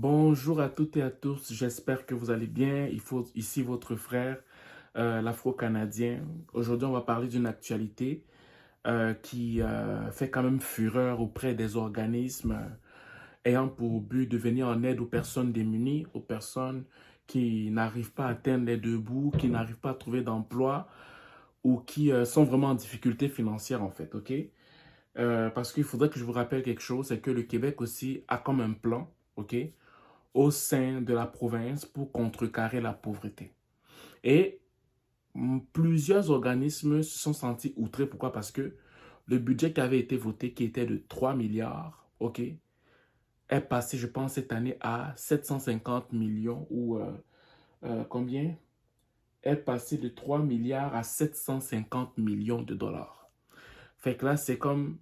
Bonjour à toutes et à tous, j'espère que vous allez bien. Ici votre frère, l'Afro-Canadien. Aujourd'hui, on va parler d'une actualité qui fait quand même fureur auprès des organismes ayant pour but de venir en aide aux personnes démunies, aux personnes qui n'arrivent pas à atteindre les deux bouts, qui n'arrivent pas à trouver d'emploi ou qui sont vraiment en difficulté financière en fait, ok? Parce qu'il faudrait que je vous rappelle quelque chose, c'est que le Québec aussi a comme un plan, ok? Au sein de la province pour contrecarrer la pauvreté. Et plusieurs organismes se sont sentis outrés. Pourquoi? Parce que le budget qui avait été voté, qui était de 3 milliards, ok, est passé, je pense, cette année à 750 millions ou combien? Est passé de 3 milliards à 750 millions de dollars. Fait que là, c'est comme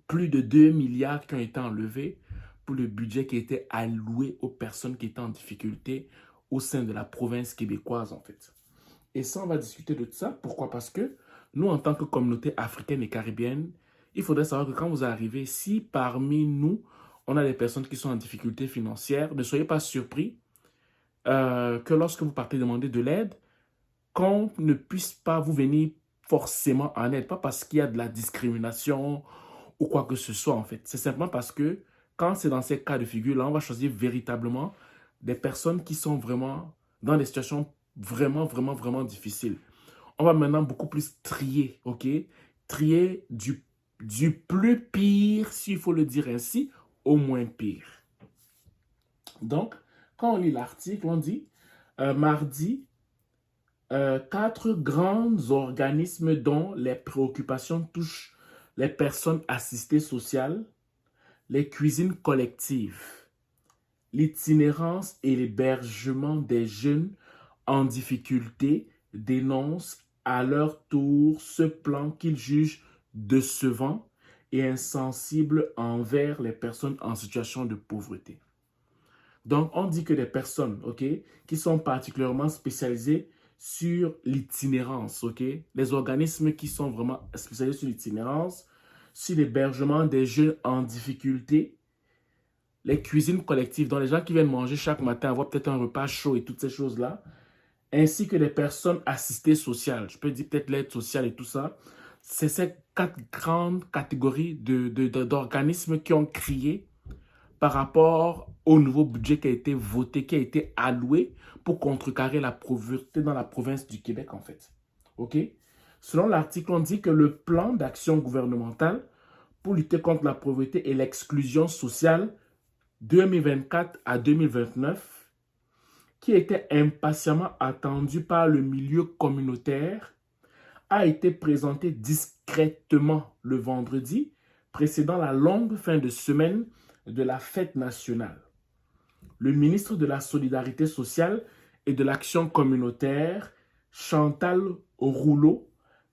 plus de 2 milliards qui ont été enlevés pour le budget qui était alloué aux personnes qui étaient en difficulté au sein de la province québécoise, en fait. Et ça, on va discuter de ça. Pourquoi? Parce que nous, en tant que communauté africaine et caribéenne, il faudrait savoir que quand vous arrivez, si parmi nous, on a des personnes qui sont en difficulté financière, ne soyez pas surpris que lorsque vous partez demander de l'aide, qu'on ne puisse pas vous venir forcément en aide. Pas parce qu'il y a de la discrimination ou quoi que ce soit, en fait. C'est simplement parce que quand c'est dans ces cas de figure-là, on va choisir véritablement des personnes qui sont vraiment dans des situations vraiment difficiles. On va maintenant beaucoup plus trier, ok? Trier du plus pire, s'il faut le dire ainsi, au moins pire. Donc, quand on lit l'article, on dit mardi, quatre grands organismes dont les préoccupations touchent les personnes assistées sociales, les cuisines collectives, l'itinérance et l'hébergement des jeunes en difficulté dénoncent à leur tour ce plan qu'ils jugent décevant et insensible envers les personnes en situation de pauvreté. Donc, on dit que des personnes, ok, qui sont particulièrement spécialisées sur l'itinérance, ok, les organismes qui sont vraiment spécialisés sur l'itinérance, sur l'hébergement des jeunes en difficulté, les cuisines collectives, dont les gens qui viennent manger chaque matin, avoir peut-être un repas chaud et toutes ces choses-là, ainsi que les personnes assistées sociales, je peux dire peut-être l'aide sociale et tout ça, c'est ces quatre grandes catégories d'organismes qui ont crié par rapport au nouveau budget qui a été voté, qui a été alloué pour contrecarrer la pauvreté dans la province du Québec, en fait. OK? Selon l'article, on dit que le plan d'action gouvernemental pour lutter contre la pauvreté et l'exclusion sociale 2024 à 2029, qui était impatiemment attendu par le milieu communautaire, a été présenté discrètement le vendredi précédant la longue fin de semaine de la fête nationale. Le ministre de la Solidarité sociale et de l'Action communautaire, Chantal Rouleau,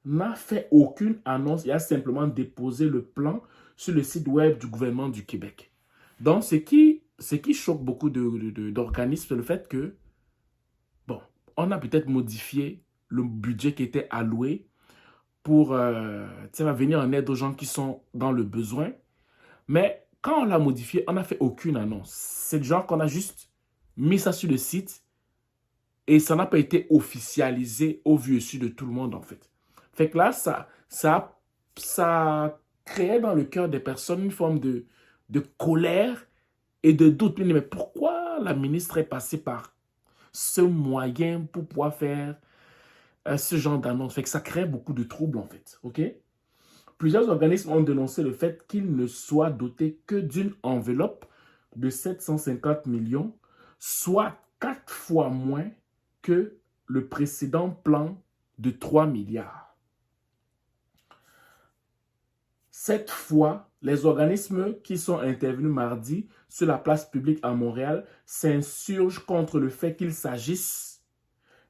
n'a fait aucune annonce et a simplement déposé le plan sur le site web du gouvernement du Québec. Donc, ce qui choque beaucoup d'organismes, c'est le fait que, bon, on a peut-être modifié le budget qui était alloué pour venir en aide aux gens qui sont dans le besoin. Mais quand on l'a modifié, on n'a fait aucune annonce. C'est du genre qu'on a juste mis ça sur le site et ça n'a pas été officialisé au vu et su de tout le monde, en fait. Fait que là, ça créait dans le cœur des personnes une forme de colère et de doute. Mais pourquoi la ministre est passée par ce moyen pour pouvoir faire ce genre d'annonce? Fait que ça crée beaucoup de troubles, en fait. OK? Plusieurs organismes ont dénoncé le fait qu'il ne soit doté que d'une enveloppe de 750 millions, soit 4 fois moins que le précédent plan de 3 milliards. Cette fois, les organismes qui sont intervenus mardi sur la place publique à Montréal s'insurgent contre le fait qu'il s'agisse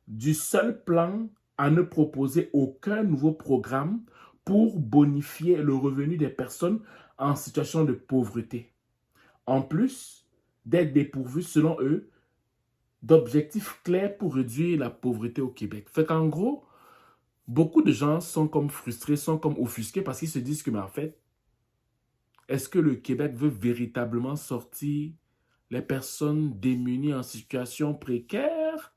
du seul plan à ne proposer aucun nouveau programme pour bonifier le revenu des personnes en situation de pauvreté. En plus d'être dépourvus, selon eux, d'objectifs clairs pour réduire la pauvreté au Québec. Fait qu'en gros, beaucoup de gens sont comme frustrés, sont comme offusqués parce qu'ils se disent que, mais en fait, est-ce que le Québec veut véritablement sortir les personnes démunies en situation précaire,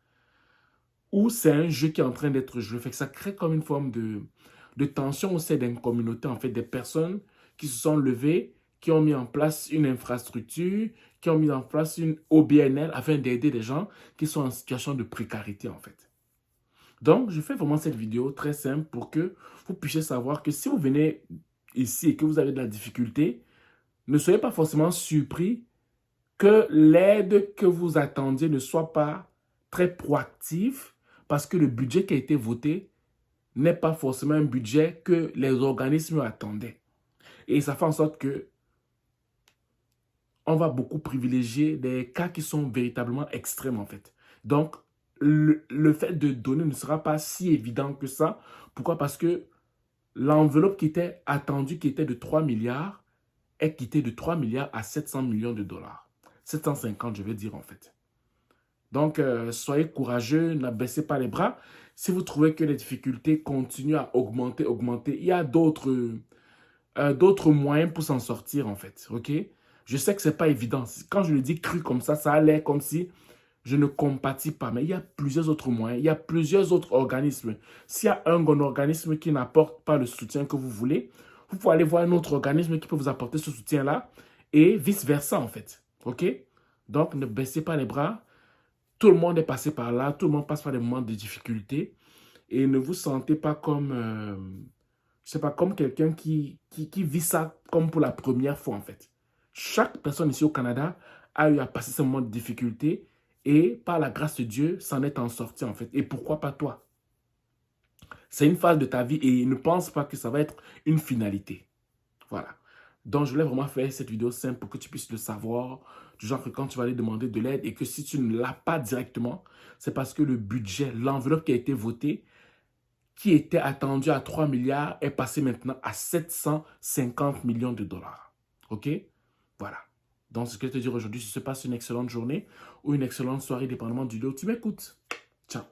ou c'est un jeu qui est en train d'être joué. Fait que ça crée comme une forme de tension au sein d'une communauté, en fait, des personnes qui se sont levées, qui ont mis en place une infrastructure, qui ont mis en place une OBNL afin d'aider les gens qui sont en situation de précarité, en fait. Donc, je fais vraiment cette vidéo très simple pour que vous puissiez savoir que si vous venez ici et que vous avez de la difficulté, ne soyez pas forcément surpris que l'aide que vous attendiez ne soit pas très proactive parce que le budget qui a été voté n'est pas forcément un budget que les organismes attendaient. Et ça fait en sorte que on va beaucoup privilégier des cas qui sont véritablement extrêmes en fait. Donc, le fait de donner ne sera pas si évident que ça. Pourquoi? Parce que l'enveloppe qui était attendue, qui était de 3 milliards, est quittée de 3 milliards à 700 millions de dollars. 750, je veux dire en fait. Donc, soyez courageux, n'abaissez pas les bras. Si vous trouvez que les difficultés continuent à augmenter, il y a d'autres moyens pour s'en sortir en fait, ok? Je sais que ce n'est pas évident. Quand je le dis cru comme ça a l'air comme si je ne compatis pas. Mais il y a plusieurs autres moyens, il y a plusieurs autres organismes. S'il y a un organisme qui n'apporte pas le soutien que vous voulez, vous pouvez aller voir un autre organisme qui peut vous apporter ce soutien-là et vice-versa en fait, ok? Donc, ne baissez pas les bras. Tout le monde est passé par là, tout le monde passe par des moments de difficulté et ne vous sentez pas comme, je sais pas, comme quelqu'un qui vit ça comme pour la première fois en fait. Chaque personne ici au Canada a eu à passer ce moment de difficulté et par la grâce de Dieu, s'en est en sorti en fait. Et pourquoi pas toi? C'est une phase de ta vie et ne pense pas que ça va être une finalité. Voilà. Donc, je voulais vraiment faire cette vidéo simple pour que tu puisses le savoir. Du genre que quand tu vas aller demander de l'aide et que si tu ne l'as pas directement, c'est parce que le budget, l'enveloppe qui a été votée, qui était attendue à 3 milliards, est passée maintenant à 750 millions de dollars. OK? Voilà. Donc, ce que je te dire aujourd'hui, si se passe une excellente journée ou une excellente soirée, dépendamment du lieu où tu m'écoutes. Ciao.